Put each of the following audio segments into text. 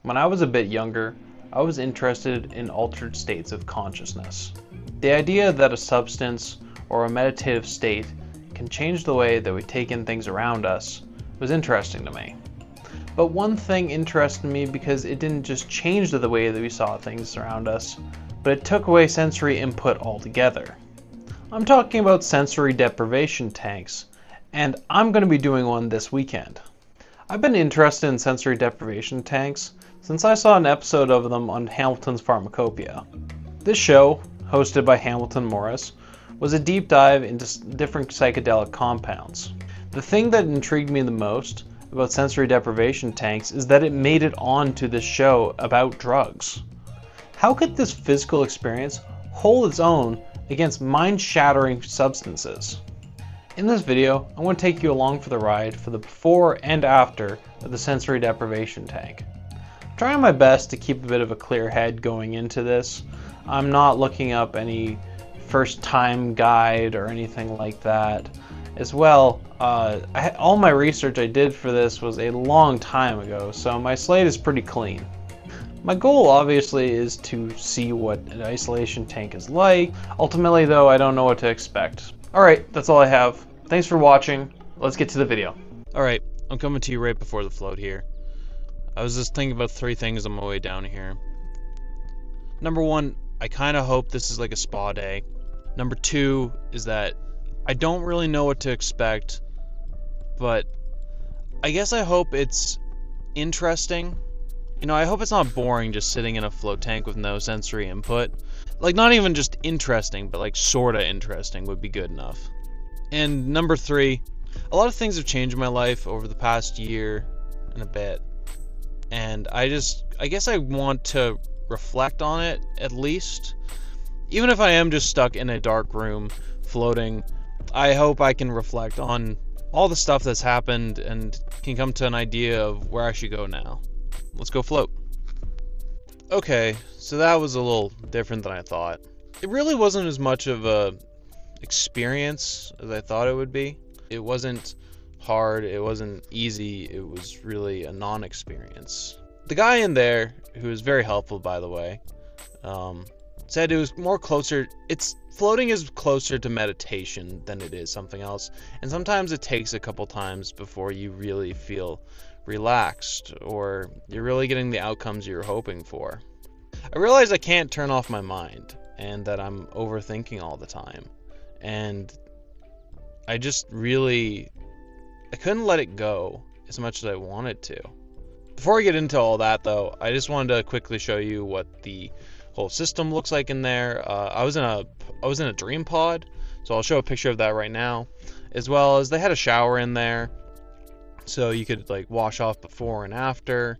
When I was a bit younger, I was interested in altered states of consciousness. The idea that a substance or a meditative state can change the way that we take in things around us was interesting to me. But one thing interested me because it didn't just change the way that we saw things around us, but it took away sensory input altogether. I'm talking about sensory deprivation tanks, and I'm going to be doing one this weekend. I've been interested in sensory deprivation tanks since I saw an episode of them on Hamilton's Pharmacopoeia. This show, hosted by Hamilton Morris, was a deep dive into different psychedelic compounds. The thing that intrigued me the most about sensory deprivation tanks is that it made it onto this show about drugs. How could this physical experience hold its own against mind-shattering substances? In this video, I want to take you along for the ride for the before and after of the sensory deprivation tank. I'm trying my best to keep a bit of a clear head going into this. I'm not looking up any first time guide or anything like that. As well, all my research I did for this was a long time ago, so my slate is pretty clean. My goal obviously is to see what an isolation tank is like. Ultimately though, I don't know what to expect. Alright, that's all I have. Thanks for watching. Let's get to the video. Alright, I'm coming to you right before the float here. I was just thinking about 3 things on my way down here. Number 1, I kind of hope this is like a spa day. Number 2 is that I don't really know what to expect, but I guess I hope it's interesting. You know, I hope it's not boring just sitting in a float tank with no sensory input. Like, not even just interesting, but like sorta interesting would be good enough. And number 3, a lot of things have changed in my life over the past year and a bit. And I guess I want to reflect on it, at least. Even if I am just stuck in a dark room, floating, I hope I can reflect on all the stuff that's happened and can come to an idea of where I should go now. Let's go float. Okay, so that was a little different than I thought. It really wasn't as much of a experience as I thought it would be. It wasn't hard, it wasn't easy, it was really a non-experience. The guy in there, who was very helpful by the way, said it was more closer, floating is closer to meditation than it is something else, and sometimes it takes a couple times before you really feel relaxed, or you're really getting the outcomes you're hoping for. I realized I can't turn off my mind, and that I'm overthinking all the time, and I couldn't let it go as much as I wanted to. Before I get into all that though, I just wanted to quickly show you what the whole system looks like in there. I was in a dream pod, so I'll show a picture of that right now, as well as they had a shower in there, so you could like wash off before and after.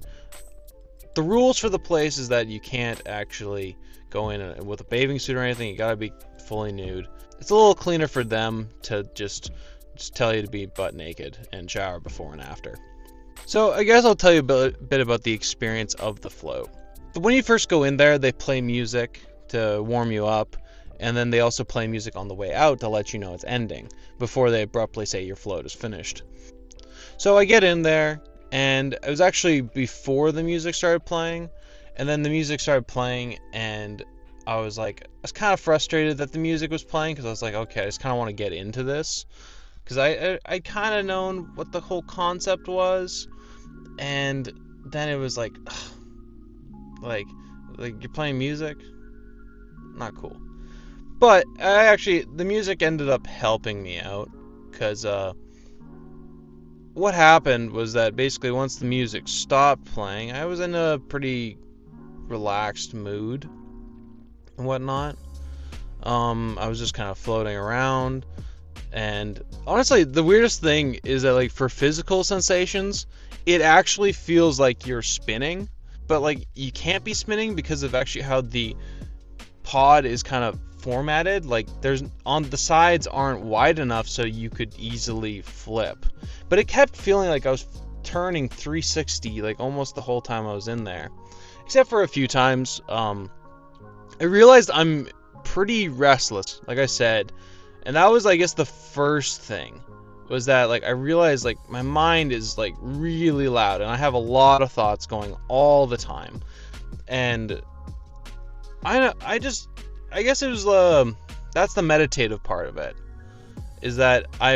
The rules for the place is that you can't actually go in with a bathing suit or anything. You gotta be fully nude. It's a little cleaner for them to just tell you to be butt naked and shower before and after. So I guess I'll tell you a bit about the experience of the float. When you first go in there, they play music to warm you up, and then they also play music on the way out to let you know it's ending, before they abruptly say your float is finished. So I get in there, and it was actually before the music started playing, and then the music started playing, and I was kind of frustrated that the music was playing, because I was like, okay, I just kind of want to get into this, because I kind of known what the whole concept was, and then it was like, ugh, like you're playing music? Not cool. But the music ended up helping me out, because what happened was that basically once the music stopped playing, I was in a pretty relaxed mood and whatnot. I was just kind of floating around, and honestly the weirdest thing is that like for physical sensations, it actually feels like you're spinning, but like you can't be spinning because of actually how the pod is kind of formatted. Like the sides aren't wide enough so you could easily flip, but it kept feeling like I was turning 360 like almost the whole time I was in there, except for a few times. I realized I'm pretty restless, like I said, and that was I guess the first thing was that like I realized like my mind is like really loud and I have a lot of thoughts going all the time. And I guess it was that's the meditative part of it, is that I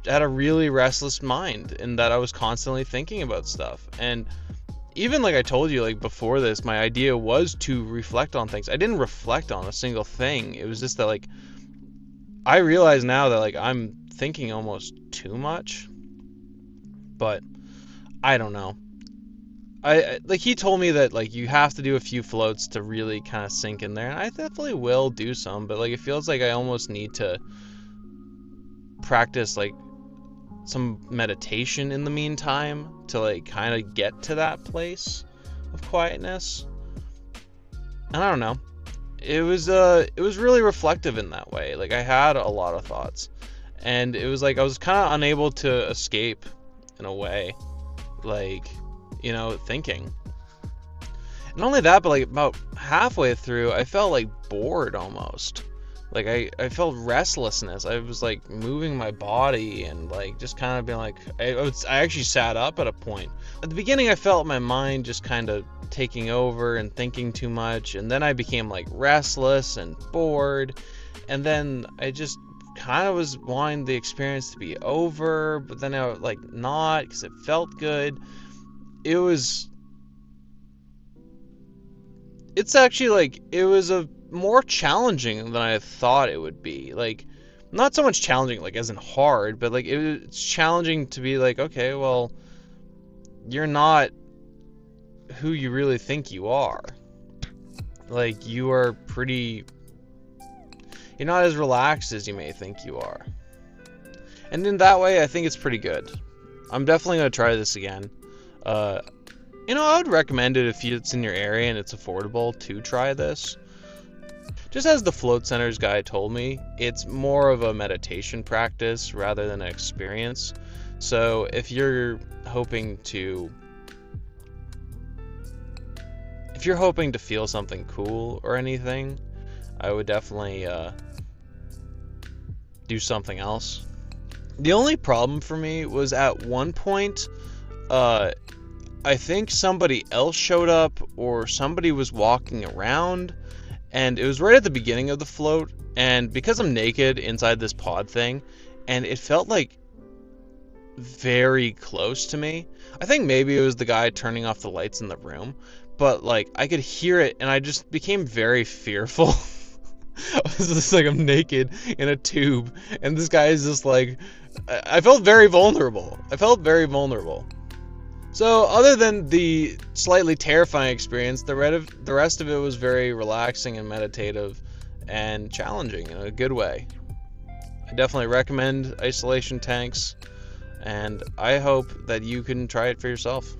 had a really restless mind and that I was constantly thinking about stuff. And even like I told you, like before this, my idea was to reflect on things. I didn't reflect on a single thing. It was just that like I realize now that like I'm thinking almost too much. But I don't know. I like he told me that like you have to do a few floats to really kind of sink in there, and I definitely will do some, but like it feels like I almost need to practice like some meditation in the meantime to like kind of get to that place of quietness. And I don't know. It was really reflective in that way. Like I had a lot of thoughts, and it was like I was kind of unable to escape in a way, like, you know, thinking. And not only that, but like about halfway through I felt like bored almost. Like I felt restlessness. I was like moving my body and like just kind of being like I actually sat up at a point. At the beginning I felt my mind just kind of taking over and thinking too much, and then I became like restless and bored, and then I just kind of was wanting the experience to be over, but then I like not, because it felt good. It's actually like it was a more challenging than I thought it would be. Like not so much challenging like as in hard, but like it's challenging to be like, okay, well, you're not who you really think you are. Like you're not as relaxed as you may think you are. And in that way I think it's pretty good. I'm definitely going to try this again. You know, I would recommend it if it's in your area and it's affordable to try this. Just as the Float Centers guy told me, it's more of a meditation practice rather than an experience. So if you're hoping to feel something cool or anything, I would definitely do something else. The only problem for me was at one point, I think somebody else showed up or somebody was walking around, and it was right at the beginning of the float, and because I'm naked inside this pod thing, and it felt like very close to me. I think maybe it was the guy turning off the lights in the room, but like I could hear it and I just became very fearful. I was just like, I'm naked in a tube and this guy is just like, I felt very vulnerable. So other than the slightly terrifying experience, the rest of it was very relaxing and meditative and challenging in a good way. I definitely recommend isolation tanks, and I hope that you can try it for yourself.